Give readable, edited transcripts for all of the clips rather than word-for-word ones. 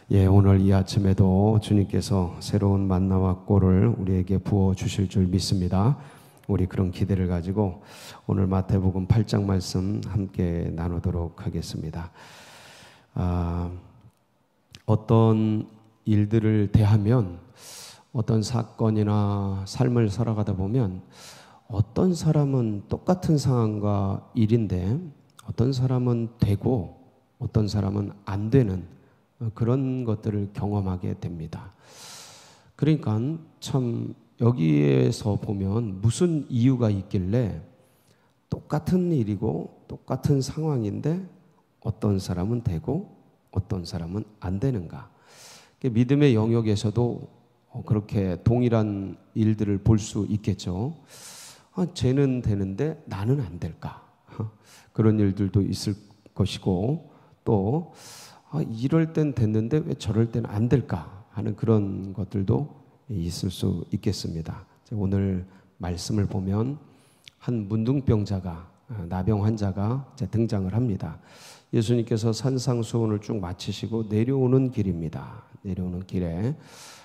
오늘 이 아침에도 주님께서 새로운 만나와 꼴을 우리에게 부어 주실 줄 믿습니다. 우리 그런 기대를 가지고 오늘 마태복음 8장 말씀 함께 나누도록 하겠습니다. 어떤 일들을 대하면, 어떤 사건이나 삶을 살아가다 보면 어떤 사람은 똑같은 상황과 일인데 어떤 사람은 되고 어떤 사람은 안 되는 그런 것들을 경험하게 됩니다. 그러니까 참 여기에서 보면 무슨 이유가 있길래 똑같은 일이고 똑같은 상황인데 어떤 사람은 되고 어떤 사람은 안 되는가. 믿음의 영역에서도 그렇게 동일한 일들을 볼 수 있겠죠. 쟤는 되는데 나는 안 될까. 그런 일들도 있을 것이고, 또 이럴 땐 됐는데 왜 저럴 때는 안 될까 하는 그런 것들도 있을 수 있겠습니다. 오늘 말씀을 보면 한 문둥병자가, 나병 환자가 등장을 합니다. 예수님께서 산상수훈을 쭉 마치시고 내려오는 길입니다. 내려오는 길에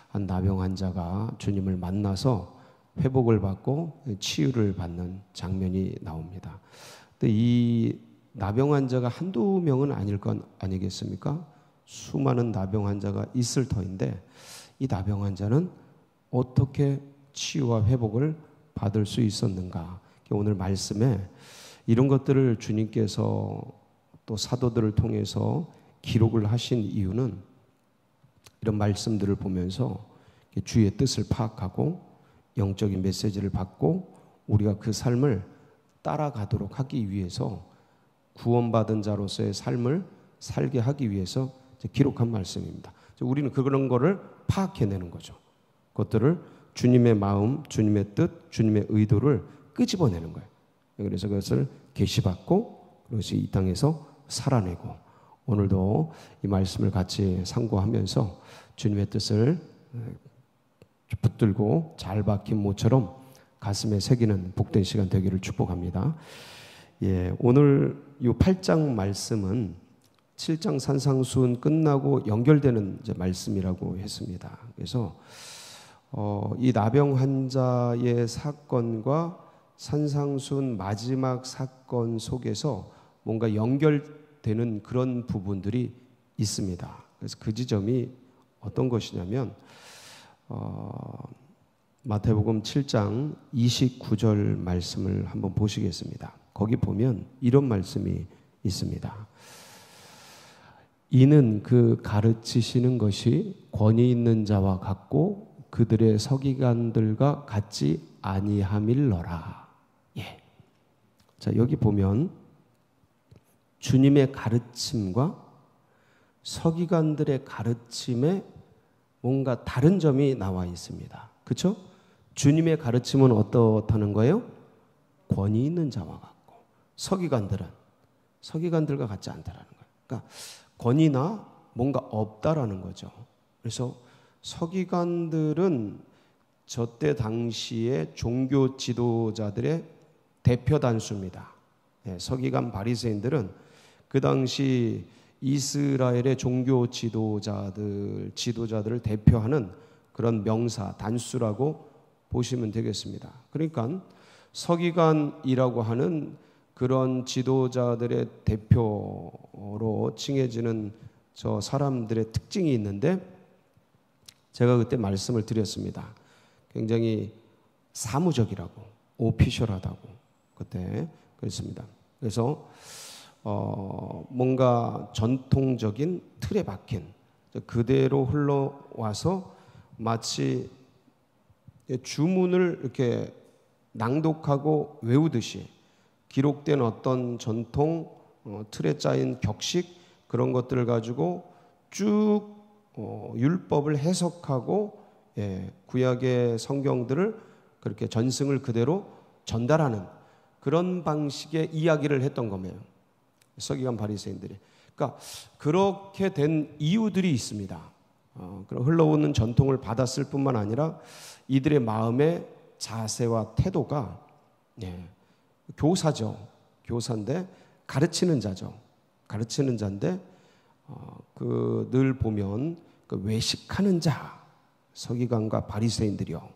한 나병 환자가 주님을 만나서 회복을 받고 치유를 받는 장면이 나옵니다. 근데 이 나병 환자가 한두 명은 아닐 건 아니겠습니까? 수많은 나병 환자가 있을 터인데 이 나병 환자는 어떻게 치유와 회복을 받을 수 있었는가? 오늘 말씀에 이런 것들을 주님께서 또 사도들을 통해서 기록을 하신 이유는 이런 말씀들을 보면서 주의 뜻을 파악하고 영적인 메시지를 받고 우리가 그 삶을 따라가도록 하기 위해서, 구원받은 자로서의 삶을 살게 하기 위해서 기록한 말씀입니다. 우리는 그런 거를 파악해내는 거죠. 그것들을 주님의 마음, 주님의 뜻, 주님의 의도를 끄집어내는 거예요. 그래서 그것을 계시받고 그것이 이 땅에서 살아내고, 오늘도 이 말씀을 같이 상고하면서 주님의 뜻을 붙들고 잘 박힌 모처럼 가슴에 새기는 복된 시간 되기를 축복합니다. 오늘 이 8장 말씀은 7장 산상수훈 끝나고 연결되는 말씀이라고 했습니다. 그래서 이 나병 환자의 사건과 산상수훈 마지막 사건 속에서 뭔가 연결되는 그런 부분들이 있습니다. 그래서 그 지점이 어떤 것이냐면 마태복음 7장 29절 말씀을 한번 보시겠습니다. 거기 보면 이런 말씀이 있습니다. 이는 그 가르치시는 것이 권위 있는 자와 같고 그들의 서기관들과 같지 아니함일러라. 자, 여기 보면 주님의 가르침과 서기관들의 가르침에 뭔가 다른 점이 나와 있습니다. 그렇죠? 주님의 가르침은 어떻다는 거예요? 권위 있는 자와 같고, 서기관들은 서기관들과 같지 않다라는 거예요. 그러니까 권위나 뭔가 없다라는 거죠. 그래서 서기관들은 저때 당시에 종교 지도자들의 대표 단수입니다. 서기관 바리새인들은 그 당시 이스라엘의 종교 지도자들을 대표하는 그런 명사, 단수라고 보시면 되겠습니다. 그러니까 서기관이라고 하는 그런 지도자들의 대표로 칭해지는 저 사람들의 특징이 있는데, 제가 그때 말씀을 드렸습니다. 굉장히 사무적이라고, 오피셜하다고 그때 그랬습니다. 그래서 뭔가 전통적인 틀에 박힌, 그대로 흘러와서 마치 주문을 이렇게 낭독하고 외우듯이 기록된 어떤 전통 틀에 짜인 격식, 그런 것들을 가지고 쭉 율법을 해석하고 구약의 성경들을 그렇게 전승을 그대로 전달하는 그런 방식의 이야기를 했던 거예요. 서기관 바리새인들이. 그러니까 그렇게 된 이유들이 있습니다. 그런 흘러오는 전통을 받았을 뿐만 아니라 이들의 마음의 자세와 태도가 교사죠. 교사인데 가르치는 자죠. 가르치는 자인데 늘 보면 그 외식하는 자, 서기관과 바리새인들이요,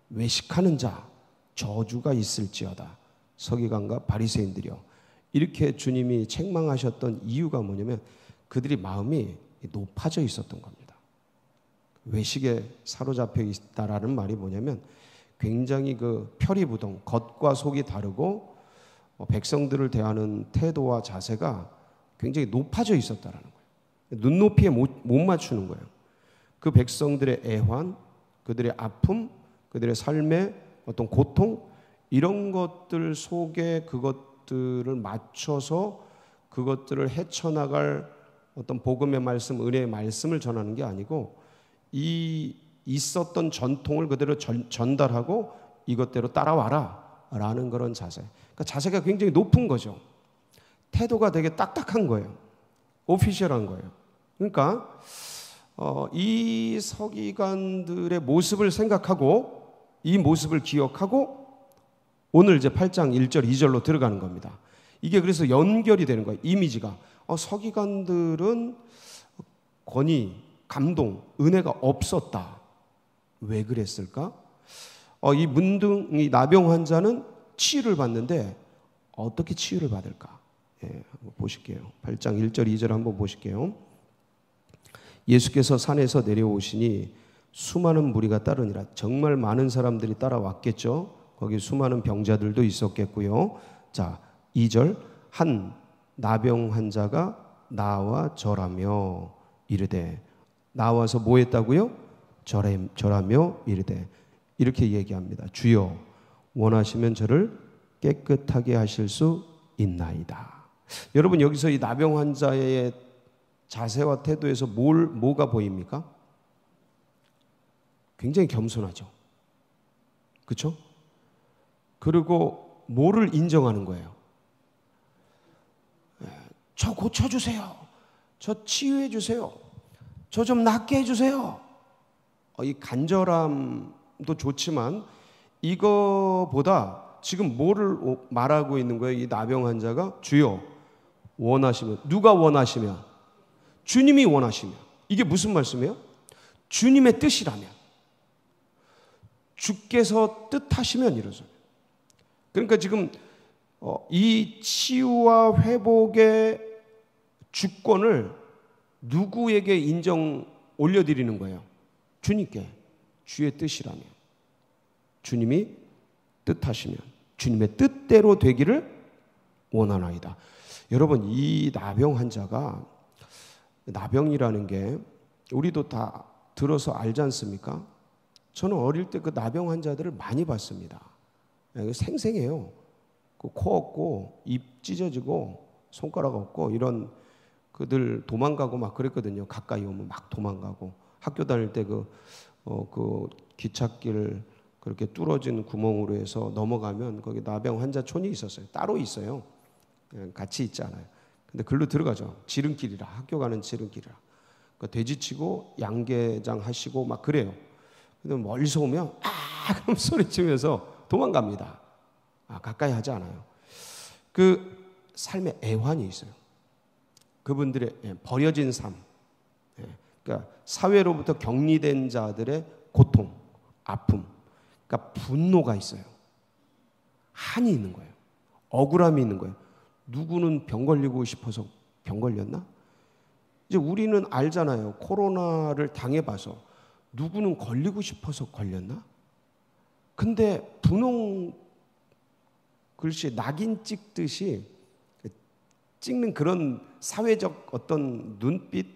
외식하는 자 저주가 있을지어다. 서기관과 바리새인들이요. 이렇게 주님이 책망하셨던 이유가 뭐냐면 그들이 마음이 높아져 있었던 겁니다. 외식에 사로잡혀 있다라는 말이 뭐냐면 굉장히 그 표리부동, 겉과 속이 다르고 백성들을 대하는 태도와 자세가 굉장히 높아져 있었다라는 거예요. 눈높이에 못 맞추는 거예요. 그 백성들의 애환, 그들의 아픔, 그들의 삶의 어떤 고통, 이런 것들 속에 그것들을 맞춰서 그것들을 헤쳐나갈 어떤 복음의 말씀, 은혜의 말씀을 전하는 게 아니고 이 있었던 전통을 그대로 전달하고 이것대로 따라와라 라는 그런 자세. 그러니까 자세가 굉장히 높은 거죠. 태도가 되게 딱딱한 거예요. 오피셜한 거예요. 그러니까 이 서기관들의 모습을 생각하고 이 모습을 기억하고 오늘 이제 8장 1절 2절로 들어가는 겁니다. 이게 그래서 연결이 되는 거예요. 이미지가 서기관들은 권위, 감동, 은혜가 없었다. 왜 그랬을까? 이 문둥이 나병 환자는 치유를 받는데 어떻게 치유를 받을까? 예, 한번 보실게요. 8장 1절 2절 한번 보실게요. 예수께서 산에서 내려오시니 수많은 무리가 따르니라. 정말 많은 사람들이 따라왔겠죠. 거기 수많은 병자들도 있었겠고요. 자, 2절. 한 나병 환자가 나와 절하며 이르되. 나와서 뭐 했다고요? 절하며 이르되. 이렇게 얘기합니다. 주여 원하시면 저를 깨끗하게 하실 수 있나이다. 여러분, 여기서 이 나병 환자의 자세와 태도에서 뭐가 보입니까? 굉장히 겸손하죠. 그렇죠? 그리고 뭐를 인정하는 거예요? 저 고쳐주세요. 저 치유해주세요. 저 좀 낫게 해주세요. 이 간절함도 좋지만 이거보다 지금 뭐를 말하고 있는 거예요? 이 나병 환자가 주여 원하시면, 누가 원하시면? 주님이 원하시면. 이게 무슨 말씀이에요? 주님의 뜻이라면, 주께서 뜻하시면 이러죠. 그러니까 지금 이 치유와 회복의 주권을 누구에게 올려드리는 거예요? 주님께. 주의 뜻이라면, 주님이 뜻하시면, 주님의 뜻대로 되기를 원하나이다. 여러분, 이 나병 환자가, 나병이라는 게 우리도 다 들어서 알지 않습니까? 저는 어릴 때 그 나병 환자들을 많이 봤습니다. 생생해요. 그 코 없고 입 찢어지고 손가락 없고 이런, 그들 도망가고 막 그랬거든요. 가까이 오면 막 도망가고. 학교 다닐 때 그 기찻길 그렇게 뚫어진 구멍으로 해서 넘어가면 거기 나병 환자촌이 있었어요. 따로 있어요. 같이 있지 않아요. 근데 글로 들어가죠. 지름길이라, 학교 가는 지름길이라. 그러니까 돼지치고 양계장 하시고 막 그래요. 근데 멀리서 오면 그럼 소리치면서 도망갑니다. 가까이 하지 않아요. 그 삶의 애환이 있어요. 그분들의 버려진 삶, 그러니까 사회로부터 격리된 자들의 고통, 아픔, 그러니까 분노가 있어요. 한이 있는 거예요. 억울함이 있는 거예요. 누구는 병 걸리고 싶어서 병 걸렸나? 이제 우리는 알잖아요. 코로나를 당해봐서 누구는 걸리고 싶어서 걸렸나? 근데 분홍 글씨 낙인 찍듯이 찍는 그런 사회적 어떤 눈빛,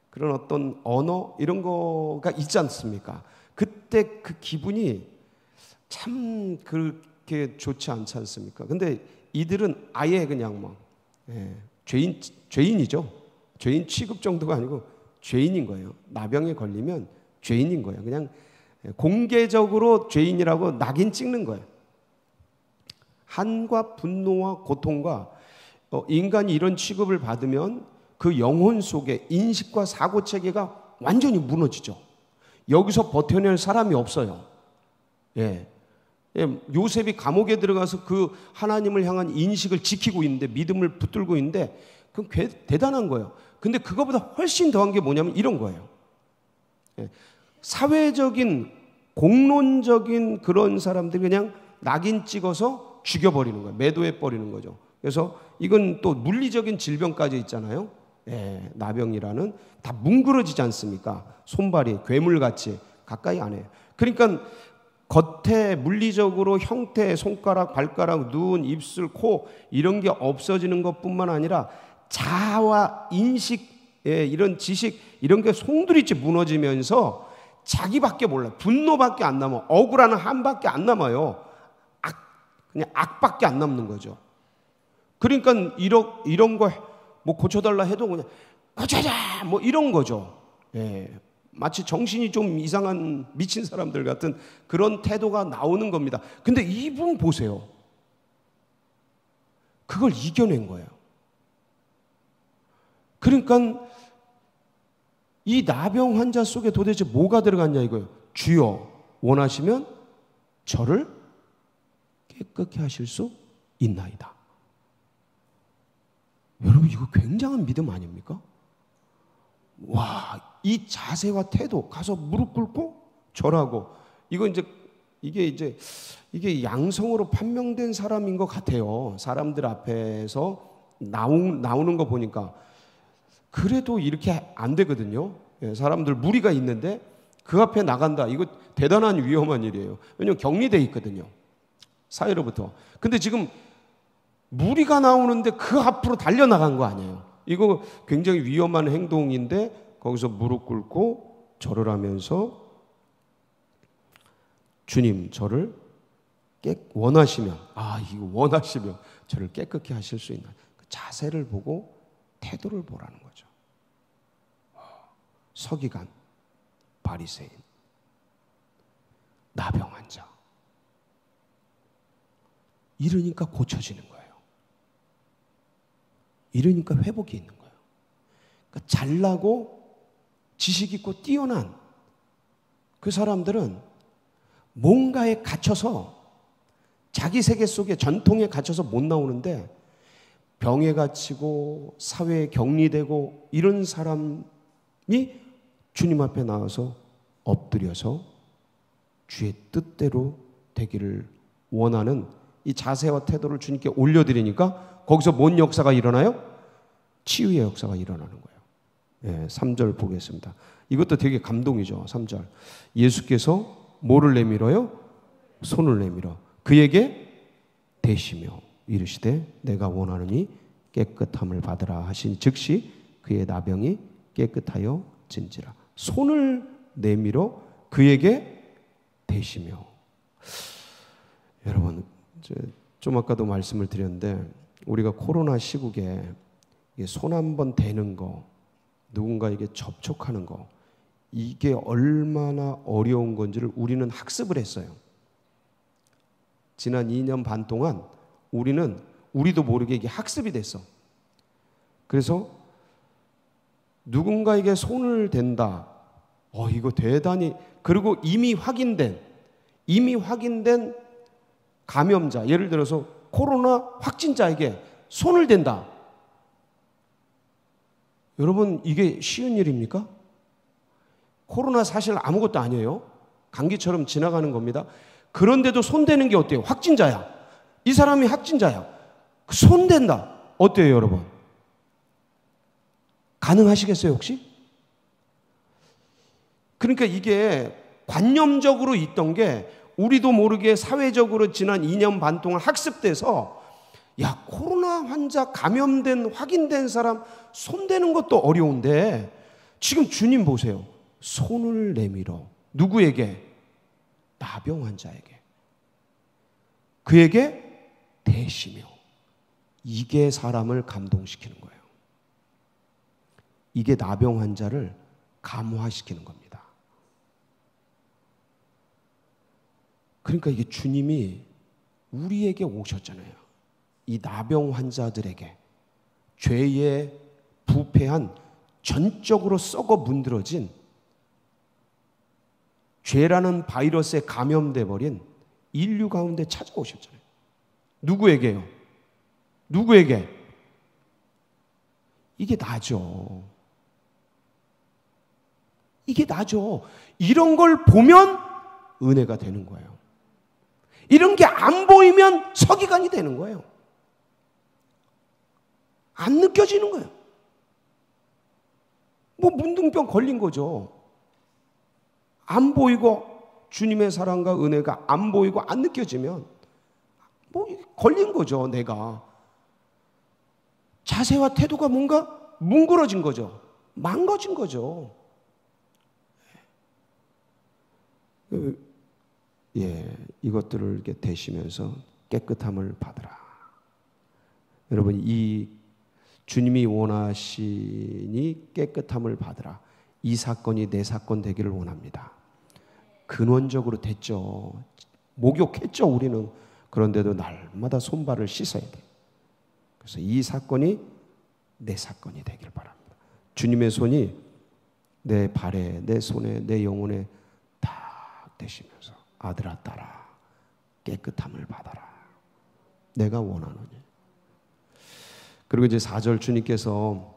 그런 어떤 언어 이런 거가 있지 않습니까? 그때 그 기분이 참 그렇게 좋지 않지 않습니까? 근데 이들은 아예 그냥 뭐 죄인이죠. 죄인 취급 정도가 아니고 죄인인 거예요. 나병에 걸리면 죄인인 거예요. 그냥 공개적으로 죄인이라고 낙인 찍는 거예요. 한과 분노와 고통과 인간이 이런 취급을 받으면 그 영혼 속에 인식과 사고 체계가 완전히 무너지죠. 여기서 버텨낼 사람이 없어요. 요셉이 감옥에 들어가서 그 하나님을 향한 인식을 지키고 있는데, 믿음을 붙들고 있는데, 그건 대단한 거예요. 근데 그거보다 훨씬 더한 게 뭐냐면 이런 거예요. 사회적인 공론적인 그런 사람들이 그냥 낙인 찍어서 죽여버리는 거예요. 매도해버리는 거죠. 그래서 이건 또 물리적인 질병까지 있잖아요. 나병이라는 다 뭉그러지지 않습니까? 손발이 괴물같이 가까이 안 해요. 그러니까 겉에 물리적으로 형태, 손가락, 발가락, 눈, 입술, 코 이런 게 없어지는 것뿐만 아니라 자아와 인식, 이런 지식 이런 게 송두리째 무너지면서 자기밖에 몰라요. 분노밖에 안 남아. 억울한 한밖에 안 남아요. 그냥 악밖에 안 남는 거죠. 그러니까 이런 거 뭐 고쳐달라 해도 그냥 고쳐자 뭐 이런 거죠. 마치 정신이 좀 이상한 미친 사람들 같은 그런 태도가 나오는 겁니다. 근데 이분 보세요. 그걸 이겨낸 거예요. 그러니까 이 나병 환자 속에 도대체 뭐가 들어갔냐 이거예요. 주여 원하시면 저를 깨끗게 하실 수 있나이다. 여러분 이거 굉장한 믿음 아닙니까? 와, 이 자세와 태도 가서 무릎 꿇고 절하고 이게 양성으로 판명된 사람인 것 같아요. 사람들 앞에서 나오는 거 보니까 그래도 이렇게 안 되거든요. 사람들 무리가 있는데 그 앞에 나간다. 이거 대단한 위험한 일이에요. 왜냐하면 격리돼 있거든요. 사회로부터. 근데 지금 무리가 나오는데 그 앞으로 달려나간 거 아니에요. 이거 굉장히 위험한 행동인데 거기서 무릎 꿇고 절을 하면서 주님 저를 원하시면 이거 원하시면 저를 깨끗게 하실 수 있나. 그 자세를 보고 태도를 보라는 거죠. 서기관, 바리새인, 나병 환자. 이러니까 고쳐지는 거예요. 이러니까 회복이 있는 거예요. 그러니까 잘나고 지식 있고 뛰어난 그 사람들은 뭔가에 갇혀서 자기 세계 속에 전통에 갇혀서 못 나오는데 병에 갇히고 사회에 격리되고 이런 사람이 주님 앞에 나와서 엎드려서 주의 뜻대로 되기를 원하는 이 자세와 태도를 주님께 올려드리니까 거기서 뭔 역사가 일어나요? 치유의 역사가 일어나는 거예요. 3절 보겠습니다. 이것도 되게 감동이죠. 3절. 예수께서 뭐를 내밀어요? 손을 내밀어 그에게 대시며 이르시되 내가 원하노니 깨끗함을 받으라 하신 즉시 그의 나병이 깨끗하여 진지라. 손을 내밀어 그에게 대시며. 여러분 좀 아까도 말씀을 드렸는데 우리가 코로나 시국에 손 한번 대는 거, 누군가에게 접촉하는 거, 이게 얼마나 어려운 건지를 우리는 학습을 했어요. 지난 2년 반 동안 우리도 모르게 이게 학습이 됐어. 그래서 누군가에게 손을 댄다. 이거 대단히, 그리고 이미 확인된 감염자, 예를 들어서 코로나 확진자에게 손을 댄다. 여러분 이게 쉬운 일입니까? 코로나 사실 아무것도 아니에요. 감기처럼 지나가는 겁니다. 그런데도 손대는 게 어때요? 확진자야. 이 사람이 확진자야. 손댄다. 어때요 여러분? 가능하시겠어요 혹시? 그러니까 이게 관념적으로 있던 게 우리도 모르게 사회적으로 지난 2년 반 동안 학습돼서 코로나 환자 감염된 확인된 사람 손대는 것도 어려운데 지금 주님 보세요. 손을 내밀어 누구에게? 나병 환자에게. 그에게 대시며. 이게 사람을 감동시키는 거예요. 이게 나병 환자를 감화시키는 겁니다. 그러니까 이게 주님이 우리에게 오셨잖아요. 이 나병 환자들에게 죄에 부패한 전적으로 썩어 문드러진 죄라는 바이러스에 감염돼 버린 인류 가운데 찾아오셨잖아요. 누구에게요? 누구에게? 이게 나죠. 이게 나죠. 이런 걸 보면 은혜가 되는 거예요. 이런 게 안 보이면 서기관이 되는 거예요. 안 느껴지는 거예요. 뭐 문둥병 걸린 거죠. 안 보이고 주님의 사랑과 은혜가 안 보이고 안 느껴지면 뭐 걸린 거죠. 내가 자세와 태도가 뭔가 뭉그러진 거죠. 망가진 거죠. 예, 이것들을 이렇게 되시면서 깨끗함을 받으라. 여러분, 이 주님이 원하시니 깨끗함을 받으라. 이 사건이 내 사건 되기를 원합니다. 근원적으로 됐죠. 목욕했죠, 우리는. 그런데도 날마다 손발을 씻어야 돼. 그래서 이 사건이 내 사건이 되길 바랍니다. 주님의 손이 내 발에, 내 손에, 내 영혼에 딱 대시면서 아들아, 딸아, 깨끗함을 받아라. 내가 원하노니. 그리고 이제 4절 주님께서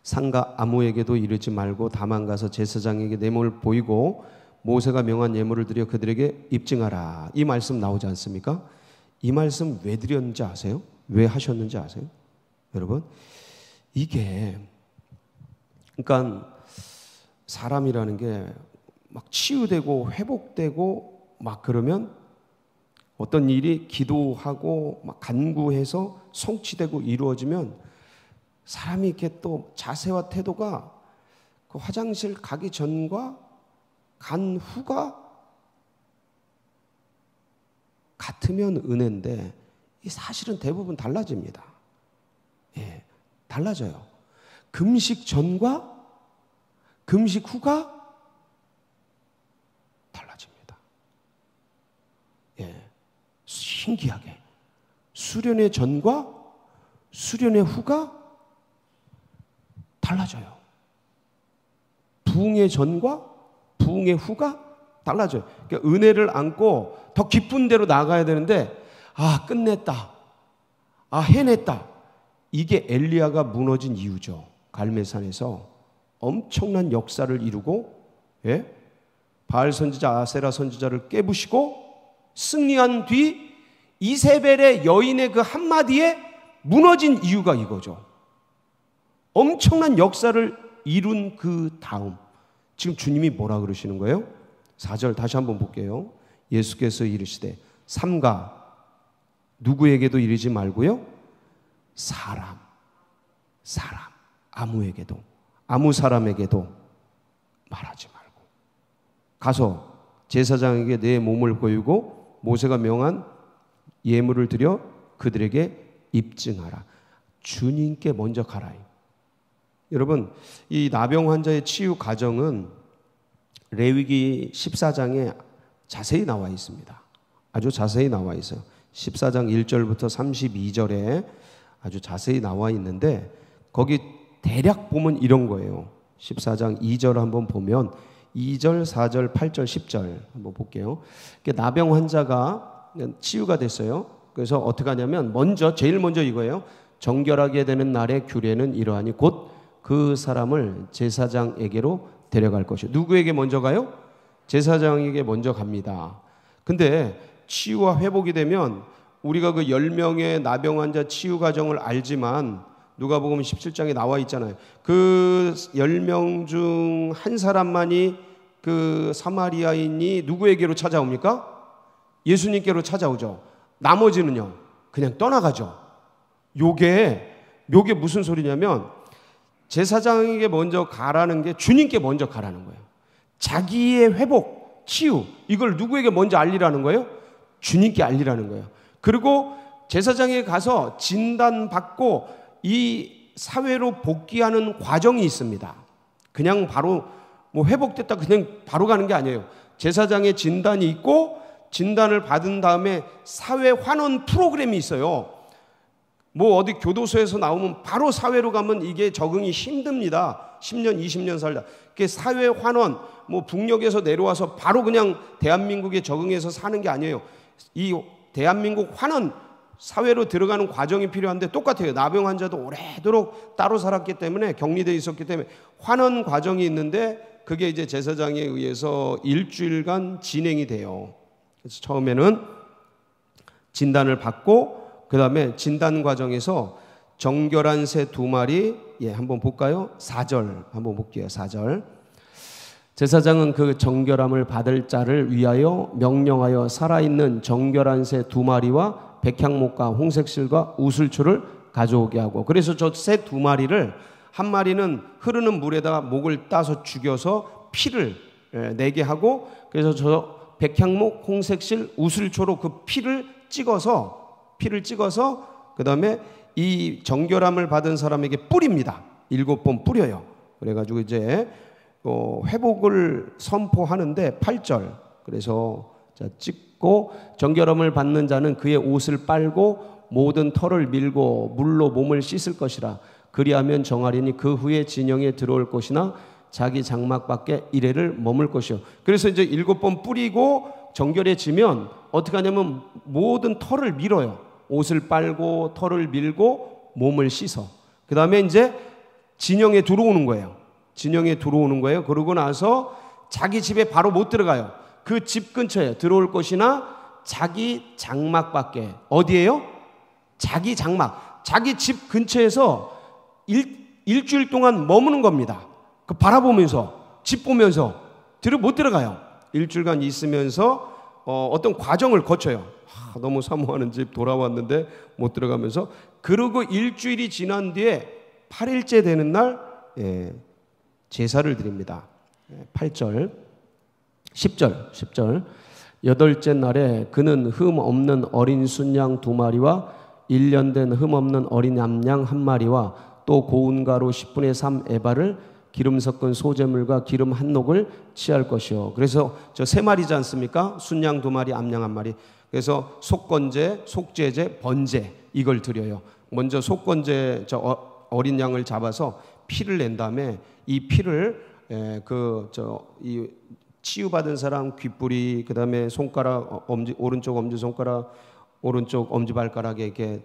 상가 아무에게도 이르지 말고 다만 가서 제사장에게 내 몸을 보이고 모세가 명한 예물을 드려 그들에게 입증하라. 이 말씀 나오지 않습니까? 이 말씀 왜 드렸는지 아세요? 왜 하셨는지 아세요? 여러분, 이게 그러니까 사람이라는 게 막 치유되고 회복되고 막 그러면 어떤 일이 기도하고 막 간구해서 성취되고 이루어지면 사람이 이렇게 또 자세와 태도가 그 화장실 가기 전과 간 후가 같으면 은혜인데 이 사실은 대부분 달라집니다. 예, 달라져요. 금식 전과 금식 후가 달라집니다. 예, 신기하게 수련의 전과 수련의 후가 달라져요. 부흥의 전과 부흥의 후가 달라져요. 그러니까 은혜를 안고 더 깊은 데로 나가야 되는데 아, 끝냈다. 아, 해냈다. 이게 엘리야가 무너진 이유죠. 갈멜산에서 엄청난 역사를 이루고, 예? 바알 선지자 아세라 선지자를 깨부시고 승리한 뒤 이세벨의 여인의 그 한마디에 무너진 이유가 이거죠. 엄청난 역사를 이룬 그 다음 지금 주님이 뭐라 그러시는 거예요? 4절 다시 한번 볼게요. 예수께서 이르시되 삼가 누구에게도 이르지 말고요. 사람 아무에게도 아무 사람에게도 말하지 말고 가서 제사장에게 내 몸을 보이고 모세가 명한 예물을 드려 그들에게 입증하라. 주님께 먼저 가라. 여러분, 이 나병 환자의 치유 과정은 레위기 14장에 자세히 나와 있습니다. 아주 자세히 나와 있어요. 14장 1절부터 32절에 아주 자세히 나와 있는데 거기 대략 보면 이런 거예요. 14장 2절 한번 보면 2절, 4절, 8절, 10절 한번 볼게요. 나병 환자가 치유가 됐어요. 그래서 어떻게 하냐면 제일 먼저 이거예요. 정결하게 되는 날의 규례는 이러하니 곧 그 사람을 제사장에게로 데려갈 것이요. 누구에게 먼저 가요? 제사장에게 먼저 갑니다. 근데 치유와 회복이 되면 우리가 그 10명의 나병 환자 치유 과정을 알지만 누가복음 17장에 나와 있잖아요. 그 10명 중 한 사람만이 그 사마리아인이 누구에게로 찾아옵니까? 예수님께로 찾아오죠. 나머지는요, 그냥 떠나가죠. 요게 무슨 소리냐면 제사장에게 먼저 가라는 게 주님께 먼저 가라는 거예요. 자기의 회복, 치유, 이걸 누구에게 먼저 알리라는 거예요? 주님께 알리라는 거예요. 그리고 제사장에 가서 진단받고 이 사회로 복귀하는 과정이 있습니다. 그냥 바로 뭐 회복됐다 그냥 바로 가는 게 아니에요. 제사장의 진단이 있고 진단을 받은 다음에 사회 환원 프로그램이 있어요. 뭐 어디 교도소에서 나오면 바로 사회로 가면 이게 적응이 힘듭니다. 10년, 20년 살다. 그게 사회 환원, 뭐 북녘에서 내려와서 바로 그냥 대한민국에 적응해서 사는 게 아니에요. 이 대한민국 환원, 사회로 들어가는 과정이 필요한데 똑같아요. 나병 환자도 오래도록 따로 살았기 때문에 격리되어 있었기 때문에 환원 과정이 있는데 그게 이제 제사장에 의해서 일주일간 진행이 돼요. 그래서 처음에는 진단을 받고 그 다음에 진단 과정에서 정결한 새 2마리, 한번 볼까요? 4절 한번 볼게요. 4절. 제사장은 그 정결함을 받을 자를 위하여 명령하여 살아있는 정결한 새 2마리와 백향목과 홍색실과 우슬초를 가져오게 하고, 그래서 저 새 2마리를, 한 마리는 흐르는 물에다가 목을 따서 죽여서 피를 내게 하고, 그래서 저 백향목, 홍색실, 우슬초로 그 피를 찍어서 그 다음에 이 정결함을 받은 사람에게 뿌립니다. 7번 뿌려요. 그래가지고 이제 회복을 선포하는데 8절. 그래서 자, 찍고 정결함을 받는 자는 그의 옷을 빨고 모든 털을 밀고 물로 몸을 씻을 것이라. 그리하면 정하리니 그 후에 진영에 들어올 것이나 자기 장막 밖에 이래를 머물 것이요. 그래서 이제 7번 뿌리고 정결해지면 어떻게 하냐면 모든 털을 밀어요. 옷을 빨고 털을 밀고 몸을 씻어. 그 다음에 이제 진영에 들어오는 거예요. 그러고 나서 자기 집에 바로 못 들어가요. 그 집 근처에 들어올 것이나 자기 장막 밖에. 어디예요? 자기 장막. 자기 집 근처에서 일주일 동안 머무는 겁니다. 그 바라보면서, 집 보면서 못 들어가요. 일주일간 있으면서 어떤 과정을 거쳐요. 너무 사모하는 집 돌아왔는데 못 들어가면서. 그리고 일주일이 지난 뒤에 8일째 되는 날 제사를 드립니다. 8절 10절 8째 날에 그는 흠 없는 어린 순양 2마리와 1년 된 흠 없는 어린 암양 1마리와 또 고운 가루 10분의 3 에바를 기름 섞은 소재물과 기름 한 녹을 취할 것이요. 그래서 저 3마리지 않습니까? 순양 2마리, 암양 1마리. 그래서 속건제, 속죄제, 번제 이걸 드려요. 먼저 속건제 어린 양을 잡아서 피를 낸 다음에 이 피를 이 치유받은 사람 귓불이, 그 다음에 손가락, 오른쪽 엄지 손가락, 오른쪽 엄지 발가락에 이렇게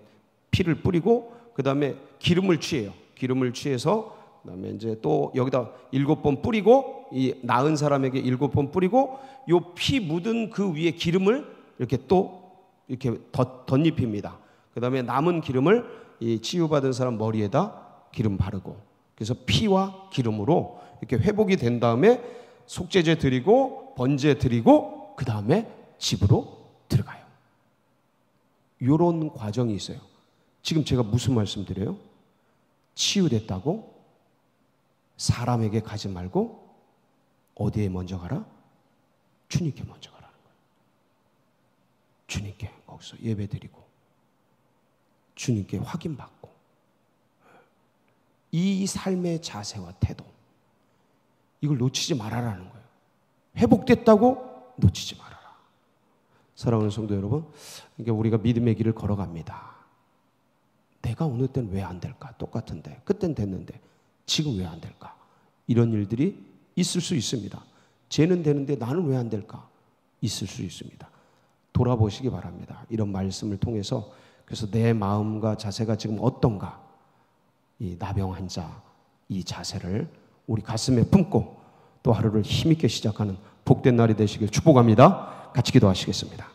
피를 뿌리고, 그 다음에 기름을 취해요. 기름을 취해서 그다음에 이제 또 여기다 7번 뿌리고, 이 나은 사람에게 7번 뿌리고, 요 피 묻은 그 위에 기름을 이렇게 또 이렇게 덧입힙니다. 그다음에 남은 기름을 이 치유받은 사람 머리에다 기름 바르고, 그래서 피와 기름으로 이렇게 회복이 된 다음에 속죄제 드리고 번제 드리고 그 다음에 집으로 들어가요. 이런 과정이 있어요. 지금 제가 무슨 말씀 드려요? 치유됐다고 사람에게 가지 말고 어디에 먼저 가라? 주님께 먼저 가라는 거예요. 주님께 거기서 예배 드리고 주님께 확인받고, 이 삶의 자세와 태도, 이걸 놓치지 말아라는 거예요. 회복됐다고 놓치지 말아라. 사랑하는 성도 여러분, 그러니까 우리가 믿음의 길을 걸어갑니다. 내가 어느 때는 왜 안 될까? 똑같은데, 그땐 됐는데 지금 왜 안 될까? 이런 일들이 있을 수 있습니다. 쟤는 되는데 나는 왜 안 될까? 있을 수 있습니다. 돌아보시기 바랍니다. 이런 말씀을 통해서. 그래서 내 마음과 자세가 지금 어떤가? 이 나병 환자 이 자세를 우리 가슴에 품고 또 하루를 힘있게 시작하는 복된 날이 되시길 축복합니다. 같이 기도하시겠습니다.